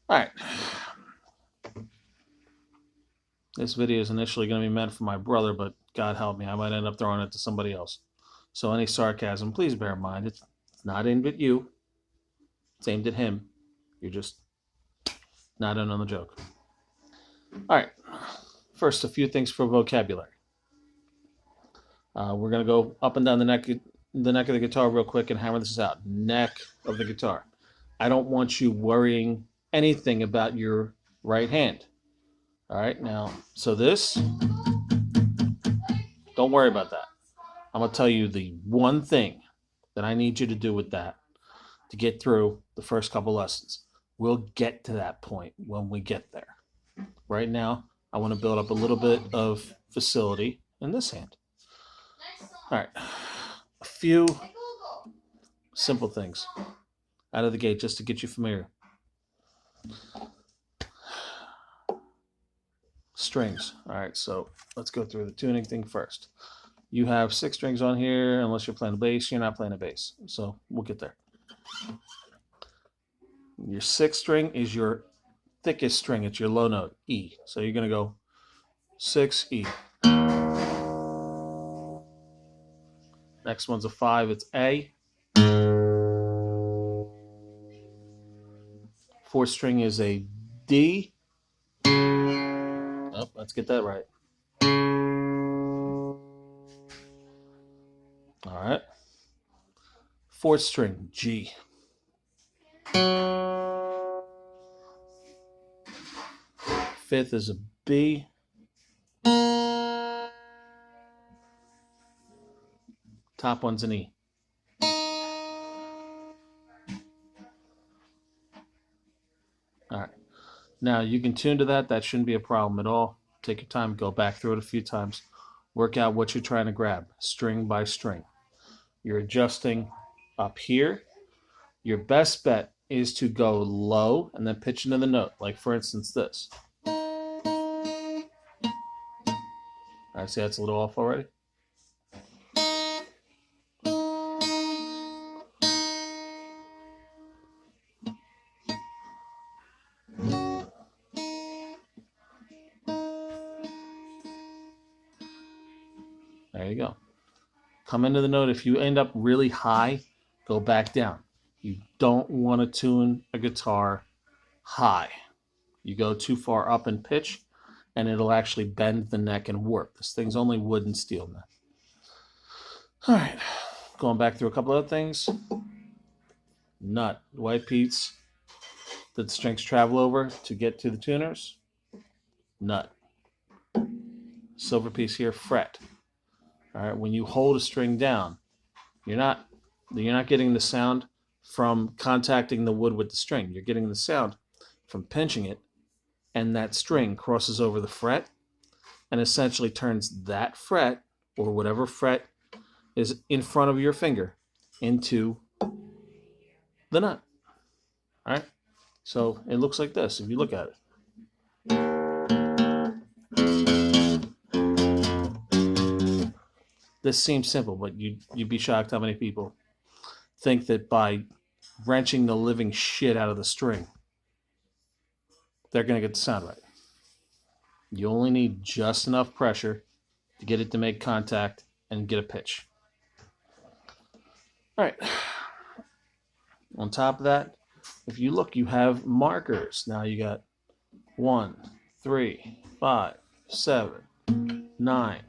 All right. This video is initially going to be meant for my brother, but God help me, I might end up throwing it to somebody else. So any sarcasm, please bear in mind. It's not aimed at you. It's aimed at him. You're just not in on the joke. All right. First, a few things for vocabulary. We're going to go up and down the neck of the guitar real quick and hammer this out. Neck of the guitar. I don't want you worrying anything about your right hand. All right, now, so this, don't worry about that. I'm going to tell you the one thing that I need you to do with that to get through the first couple lessons. We'll get to that point when we get there. Right now, I want to build up a little bit of facility in this hand. All right, a few simple things out of the gate just to get you familiar. Strings. All right, so let's go through the tuning thing first. You have 6 strings on here. Unless you're playing a bass, you're not playing a bass. So we'll get there. Your 6th string is your thickest string. It's your low note, E. So you're going to go 6, E. Next one's a 5. It's A. 4th string is a D. Oh, let's get that right. All right. 4th string, G. 5th is a B. Top one's an E. All right. Now you can tune to that. That shouldn't be a problem at all. Take your time, go back through it a few times. Work out what you're trying to grab, string by string. You're adjusting up here. Your best bet is to go low and then pitch into the note. Like for instance, this. All right, see that's a little off already? There you go. Come into the note. If you end up really high, go back down. You don't want to tune a guitar high. You go too far up in pitch, and it'll actually bend the neck and warp. This thing's only wood and steel now. All right, going back through a couple other things. Nut, white Pete's that the strings travel over to get to the tuners. Nut. Silver piece here, fret. All right, when you hold a string down, you're not getting the sound from contacting the wood with the string. You're getting the sound from pinching it, and that string crosses over the fret and essentially turns that fret, or whatever fret is in front of your finger, into the nut. All right, so it looks like this if you look at it. This seems simple, but you'd be shocked how many people think that by wrenching the living shit out of the string, they're going to get the sound right. You only need just enough pressure to get it to make contact and get a pitch. All right. On top of that, if you look, you have markers. Now you got 1, 3, 5, 7, 9.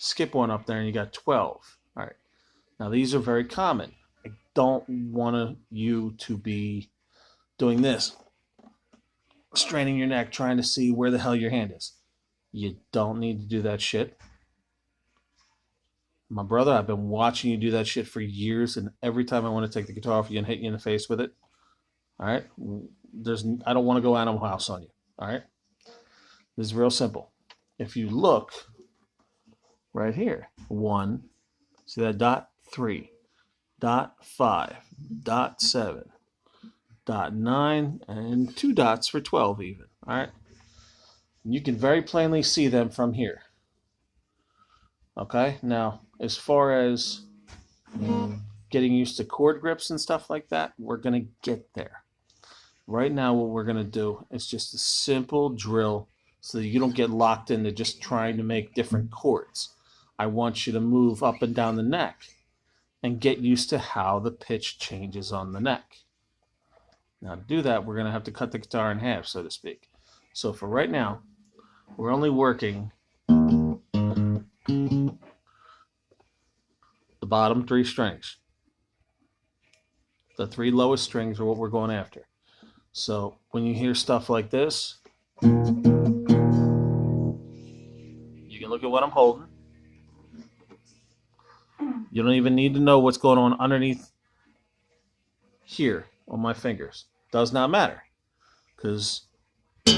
Skip one up there and you got 12. All right. Now these are very common. I don't want you to be doing this, straining your neck, trying to see where the hell your hand is. You don't need to do that shit. My brother, I've been watching you do that shit for years, and every time I want to take the guitar off you and hit you in the face with it, all right, I don't want to go Animal House on you, all right? This is real simple. If you look right here, 1, see that dot? 3, dot 5, dot 7, dot 9, and 2 dots for 12 even, all right? And you can very plainly see them from here. Okay, now as far as getting used to chord grips and stuff like that, we're going to get there. right now what we're going to do is just a simple drill so that you don't get locked into just trying to make different chords. I want you to move up and down the neck and get used to how the pitch changes on the neck. Now to do that, we're going to have to cut the guitar in half, so to speak. So for right now, we're only working the bottom 3 strings. The 3 lowest strings are what we're going after. So when you hear stuff like this, you can look at what I'm holding. You don't even need to know what's going on underneath here on my fingers. Does not matter, because you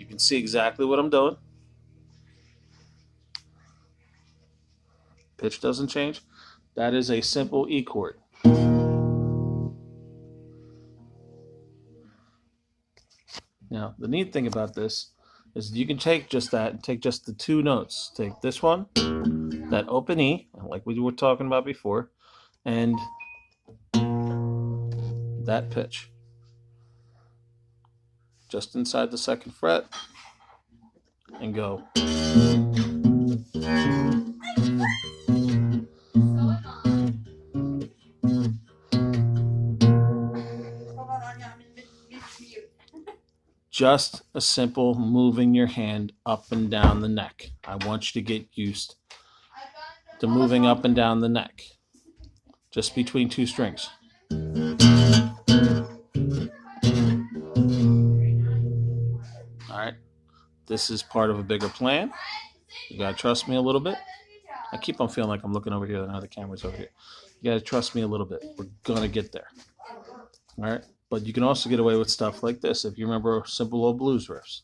can see exactly what I'm doing. Pitch doesn't change. That is a simple E chord. Now, the neat thing about this is you can take just that and take just the 2 notes. Take this one, that open E, like we were talking about before, and that pitch. Just inside the 2nd fret, and go. Just a simple moving your hand up and down the neck. I want you to get used to moving up and down the neck, just between 2 strings. All right, this is part of a bigger plan. You gotta trust me a little bit. I keep on feeling like I'm looking over here, and now the camera's over here. You gotta trust me a little bit. We're gonna get there. All right, but you can also get away with stuff like this if you remember simple old blues riffs.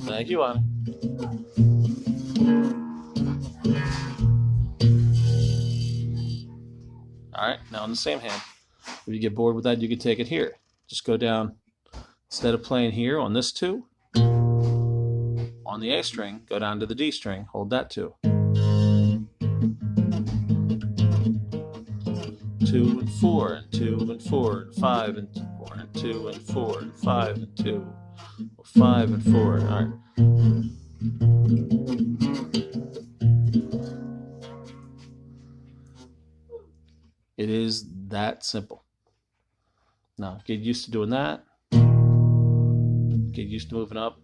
Thank you, Annie. All right, now on the same hand, if you get bored with that, you can take it here. Just go down, instead of playing here on this 2, on the A string, go down to the D string, hold that 2. 2 and 4, and 2 and 4, and 5 and 4, and 2 and 4, and 5 and 2, 5 and 4. All right. It is that simple. Now, get used to doing that. Get used to moving up.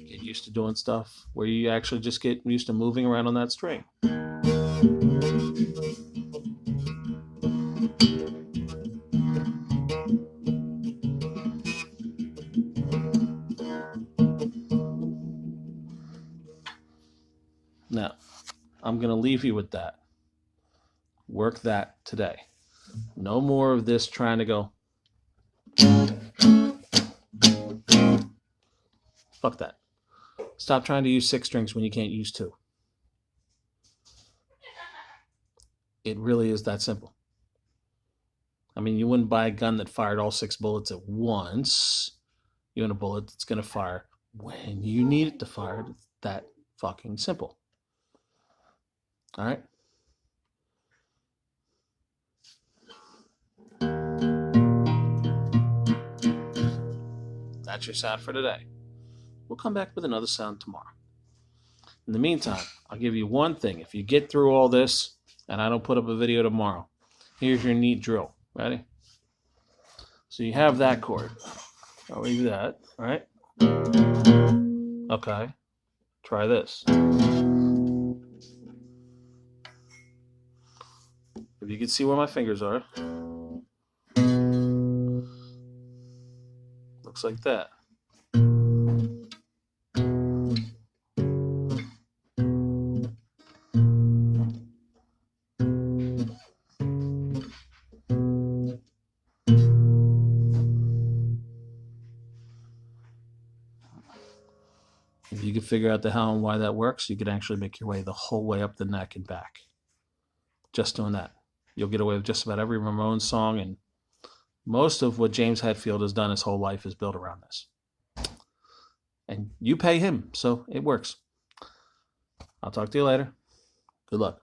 Get used to doing stuff where you actually just get used to moving around on that string. Now, I'm going to leave you with that. Work that today. No more of this trying to go. Fuck that. Stop trying to use 6 strings when you can't use 2. It really is that simple. I mean, you wouldn't buy a gun that fired all 6 bullets at once. You want a bullet that's going to fire when you need it to fire. It's that fucking simple. All right? That's your sound for today. We'll come back with another sound tomorrow. In the meantime, I'll give you one thing. If you get through all this and I don't put up a video tomorrow, here's your neat drill. Ready? So you have that chord. I'll leave that. All right? Okay. Try this. If you can see where my fingers are, looks like that. If you can figure out the how and why that works, you can actually make your way the whole way up the neck and back. Just doing that. You'll get away with just about every Ramones song and Most of what James Hetfield has done his whole life is built around this. And you pay him, so it works. I'll talk to you later. Good luck.